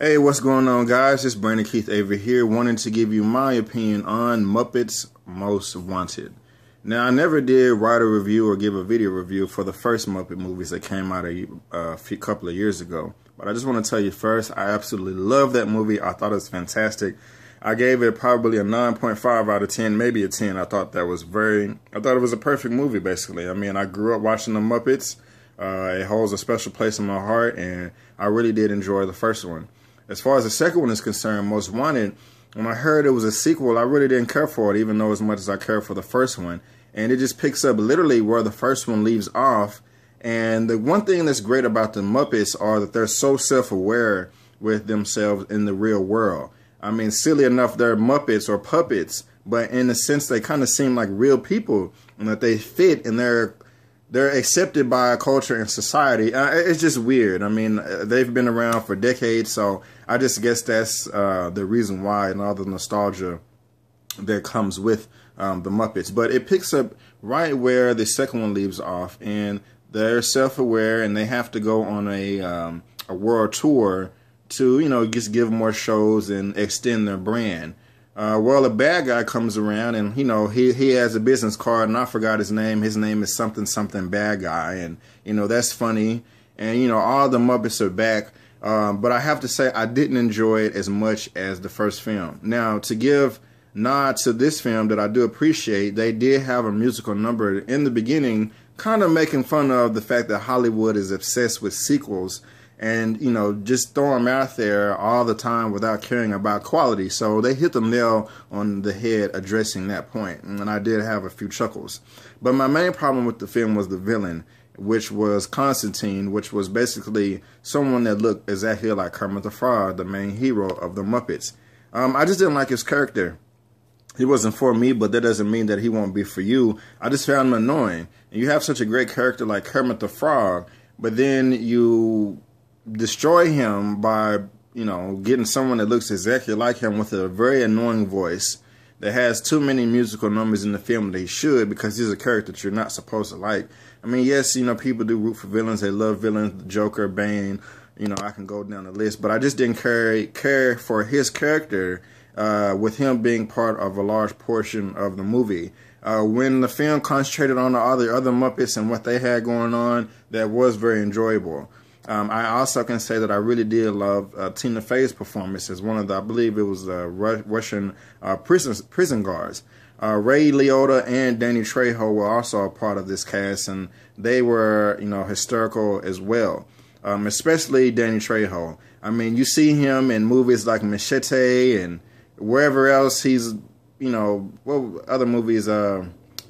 Hey, what's going on, guys? It's Brandon Keith Avery here, wanting to give you my opinion on Muppets Most Wanted. Now, I never did write a review or give a video review for the first Muppet movies that came out a couple of years ago. But I just want to tell you first, I absolutely love that movie. I thought it was fantastic. I gave it probably a 9.5 out of 10, maybe a 10. I thought it was a perfect movie, basically. I mean, I grew up watching the Muppets. It holds a special place in my heart, and I really did enjoy the first one. As far as the second one is concerned, Most Wanted, when I heard it was a sequel, I really didn't care for it, even though as much as I cared for the first one. And it just picks up literally where the first one leaves off. And the one thing that's great about the Muppets are that they're so self-aware with themselves in the real world. I mean, silly enough, they're Muppets or puppets, but in a sense, they kind of seem like real people, and that they fit, and they're accepted by a culture and society. It's just weird. I mean, they've been around for decades, so I just guess that's the reason why, and all the nostalgia that comes with the Muppets. But it picks up right where the second one leaves off, and they're self-aware, and they have to go on a world tour to, you know, just give more shows and extend their brand. Well, a bad guy comes around, and, you know, he has a business card, and I forgot his name. His name is something bad guy, and, you know, that's funny. And, you know, all the Muppets are back. But I have to say, I didn't enjoy it as much as the first film. Now, to give nod to this film that I do appreciate, they did have a musical number in the beginning, kind of making fun of the fact that Hollywood is obsessed with sequels, and, you know, just throw them out there all the time without caring about quality. So they hit the nail on the head addressing that point, and I did have a few chuckles. But my main problem with the film was the villain, which was Constantine, which was basically someone that looked exactly like Kermit the Frog, the main hero of the Muppets. I just didn't like his character. He wasn't for me, but that doesn't mean that he won't be for you. I just found him annoying. And you have such a great character like Kermit the Frog, but then you destroy him by, you know, getting someone that looks exactly like him with a very annoying voice that has too many musical numbers in the film that he should, because he's a character that you're not supposed to like. I mean, yes, you know, people do root for villains. They love villains, the Joker, Bane, you know, I can go down the list. But I just didn't care for his character with him being part of a large portion of the movie. When the film concentrated on all the other Muppets and what they had going on, that was very enjoyable. I also can say that I really did love Tina Fey's performance as one of the, I believe it was Russian prison guards. Ray Liotta and Danny Trejo were also a part of this cast, and they were, you know, hysterical as well. Especially Danny Trejo. I mean, you see him in movies like Machete and wherever else he's, you know, what other movies,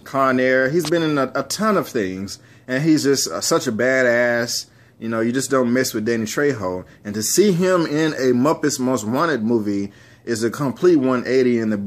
Con Air. He's been in a ton of things, and he's just such a badass. You know, you just don't mess with Danny Trejo. And to see him in a Muppets Most Wanted movie is a complete 180 in the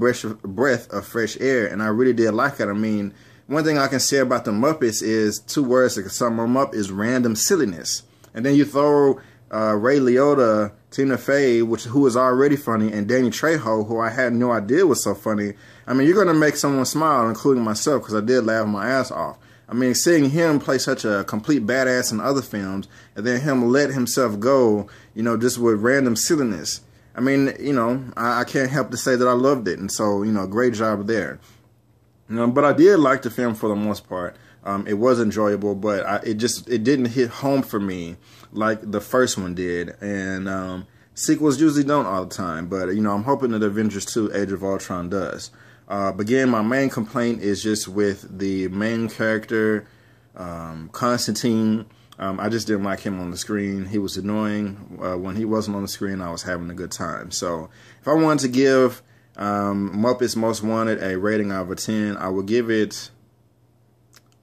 breath of fresh air. And I really did like it. I mean, one thing I can say about the Muppets is two words that can sum them up is random silliness. And then you throw Ray Liotta, Tina Fey, who is already funny, and Danny Trejo, who I had no idea was so funny. I mean, you're going to make someone smile, including myself, because I did laugh my ass off. I mean, seeing him play such a complete badass in other films, and then him let himself go, you know, just with random silliness. I mean, you know, I can't help to say that I loved it. And so, you know, great job there. You know, but I did like the film for the most part. It was enjoyable, but it didn't hit home for me like the first one did. And sequels usually don't all the time. But, you know, I'm hoping that Avengers 2 Age of Ultron does. But again, my main complaint is just with the main character, Constantine. I just didn't like him on the screen. He was annoying. When he wasn't on the screen, I was having a good time. So if I wanted to give Muppets Most Wanted a rating out of a 10, I would give it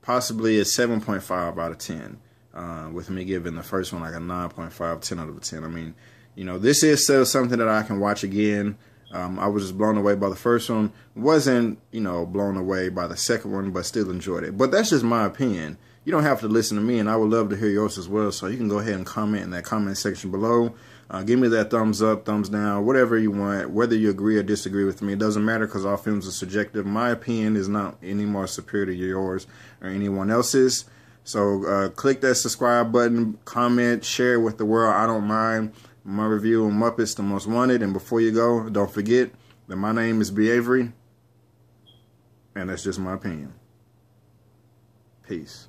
possibly a 7.5 out of 10, with me giving the first one like a 9.5, 10 out of a 10. I mean, you know, this is still something that I can watch again. I was just blown away by the first one. Wasn't, you know, blown away by the second one, but still enjoyed it. But that's just my opinion. You don't have to listen to me, and I would love to hear yours as well. So you can go ahead and comment in that comment section below. Give me that thumbs up, thumbs down, whatever you want. Whether you agree or disagree with me, it doesn't matter, because all films are subjective. My opinion is not any more superior to yours or anyone else's. So click that subscribe button, comment, share with the world. I don't mind. My review on Muppets, the Most Wanted. And before you go, don't forget that my name is Avery, and that's just my opinion. Peace.